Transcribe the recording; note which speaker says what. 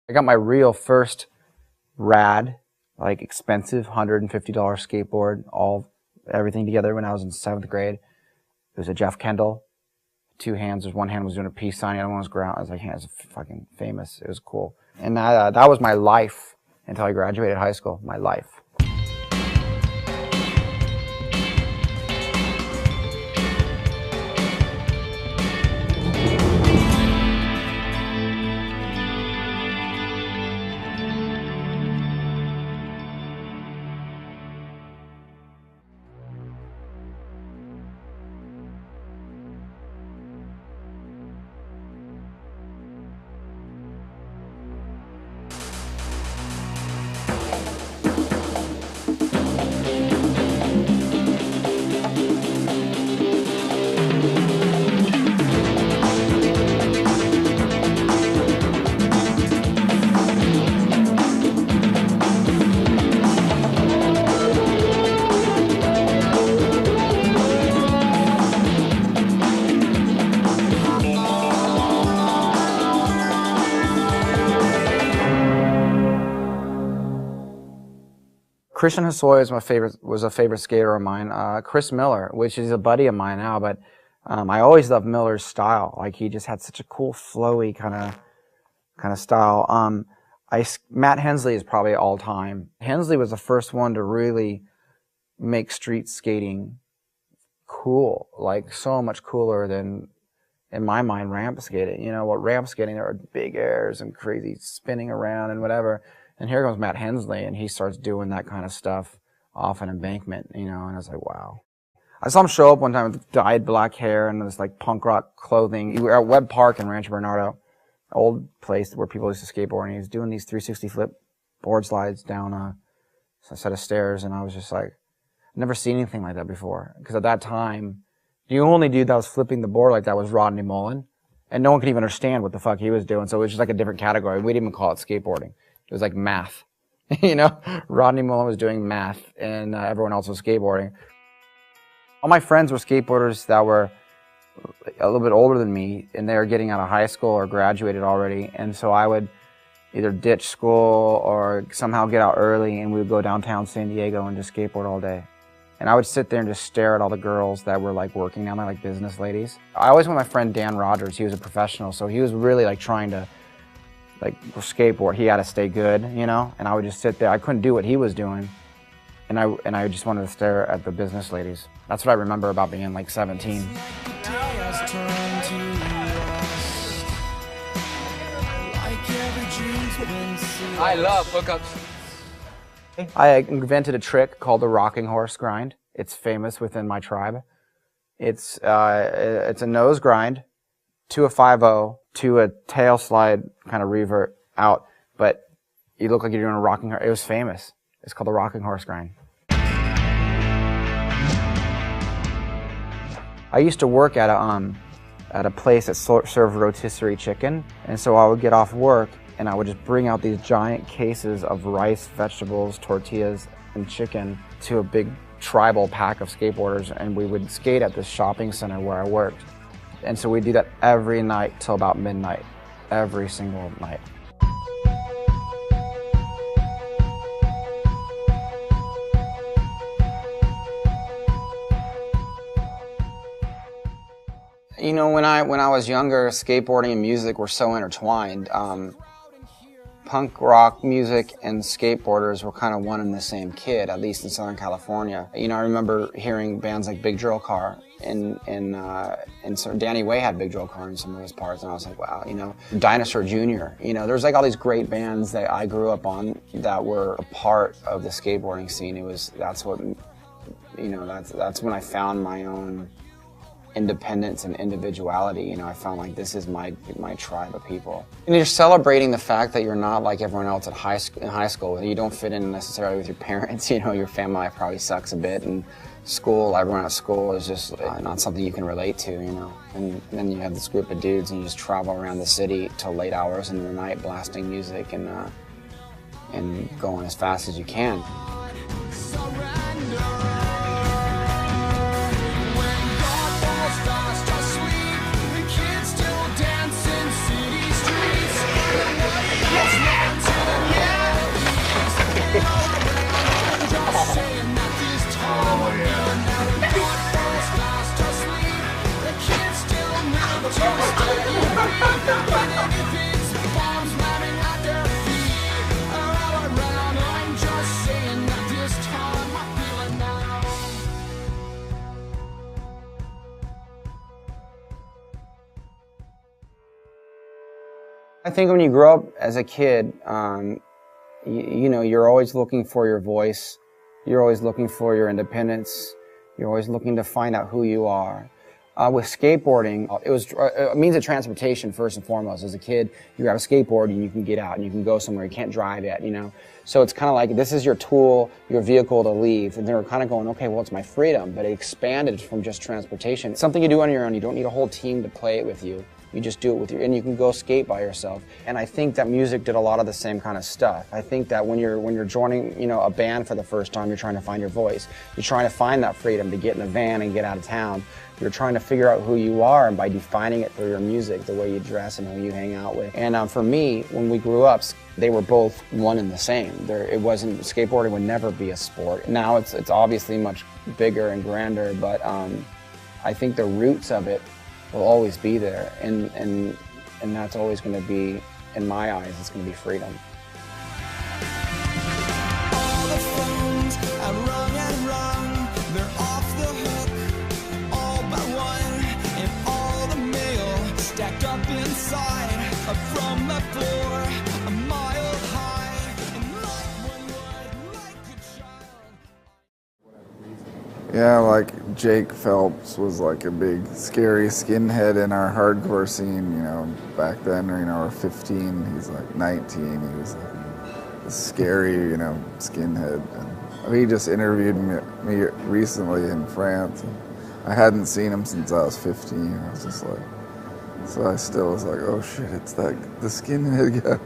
Speaker 1: I got my real first rad, like expensive $150 skateboard, everything together when I was in 7th grade. It was a Jeff Kendall, 2 hands. One hand was doing a peace sign, the other one was ground. I was like, yeah, it's fucking famous. It was cool. And that was my life until I graduated high school. My life. Christian Hosoi was a favorite skater of mine. Chris Miller, which is a buddy of mine now, but I always loved Miller's style. Like, he just had such a cool, flowy kind of style. Matt Hensley is probably all time. Hensley was the first one to really make street skating cool, like so much cooler than, in my mind, ramp skating. You know, what ramp skating, there were big airs and crazy spinning around and whatever. And here comes Matt Hensley, and he starts doing that kind of stuff off an embankment, you know, and I was like, wow. I saw him show up one time with dyed black hair and this like punk rock clothing. We were at Webb Park in Rancho Bernardo, old place where people used to skateboard, and he was doing these 360 flip board slides down a set of stairs, and I was just like, I've never seen anything like that before. Because at that time, the only dude that was flipping the board like that was Rodney Mullen, and no one could even understand what the fuck he was doing, so it was just like a different category. We didn't even call it skateboarding. It was like math, you know? Rodney Mullen was doing math, and everyone else was skateboarding. All my friends were skateboarders that were a little bit older than me, and they were getting out of high school or graduated already, and so I would either ditch school or somehow get out early, and we would go downtown San Diego and just skateboard all day. And I would sit there and just stare at all the girls that were like working down there, like business ladies. I always went with my friend Dan Rogers. He was a professional, so he was really like trying to like skateboard. He had to stay good, you know, and I would just sit there. I couldn't do what he was doing, and I just wanted to stare at the business ladies. That's what I remember about being like 17.
Speaker 2: I love hookups.
Speaker 1: I invented a trick called the rocking horse grind. It's famous within my tribe. It's a nose grind to a 5-0 to a tail slide kind of revert out, but you look like you're doing a rocking horse. It was famous. It's called the rocking horse grind. I used to work at a place that served rotisserie chicken, and so I would get off work and I would just bring out these giant cases of rice, vegetables, tortillas, and chicken to a big tribal pack of skateboarders, and we would skate at this shopping center where I worked. And so we'd do that every night till about midnight, every single night. You know, when I was younger, skateboarding and music were so intertwined. Punk rock music and skateboarders were kind of one and the same kid, at least in Southern California. You know, I remember hearing bands like Big Drill Car, and so Danny Way had Big Drill Car in some of his parts, and I was like, wow, you know. Dinosaur Jr., you know, there's like all these great bands that I grew up on that were a part of the skateboarding scene. That's what, you know, that's when I found my own independence and individuality. You know, I found like this is my tribe of people. And you're celebrating the fact that you're not like everyone else at in high school. You don't fit in necessarily with your parents. You know, your family life probably sucks a bit, and school, everyone at school is just not something you can relate to, you know. And then you have this group of dudes and you just travel around the city till late hours into the night blasting music and going as fast as you can.
Speaker 3: Yes,
Speaker 1: I think when you grow up as a kid, you know, you're always looking for your voice. You're always looking for your independence. You're always looking to find out who you are. With skateboarding, it was a means of transportation first and foremost. As a kid, you grab a skateboard and you can get out and you can go somewhere. You can't drive yet, you know. So it's kind of like this is your tool, your vehicle to leave. And they were kind of going, okay, well, it's my freedom, but it expanded from just transportation. It's something you do on your own. You don't need a whole team to play it with you. You just do it with and you can go skate by yourself. And I think that music did a lot of the same kind of stuff. I think that when you're joining, you know, a band for the first time, you're trying to find your voice. You're trying to find that freedom to get in a van and get out of town. You're trying to figure out who you are, and by defining it through your music, the way you dress and who you hang out with. And for me, when we grew up, they were both one and the same. It wasn't, skateboarding would never be a sport. Now it's obviously much bigger and grander, but I think the roots of it will always be there, and that's always going to be, in my eyes, it's going to be freedom.
Speaker 3: All the phones are rung and rung, they're off the hook, all but one, and all the mail stacked up inside, up from the floor, a mile high, and like one would, like a child.
Speaker 4: Yeah, like Jake Phelps was like a big scary skinhead in our hardcore scene, you know, back then, or, you know, we're 15, he's like 19, he was like a scary, you know, skinhead. And he just interviewed me recently in France, and I hadn't seen him since I was 15, I was just like, so I still was like, oh shit, it's that, the skinhead guy.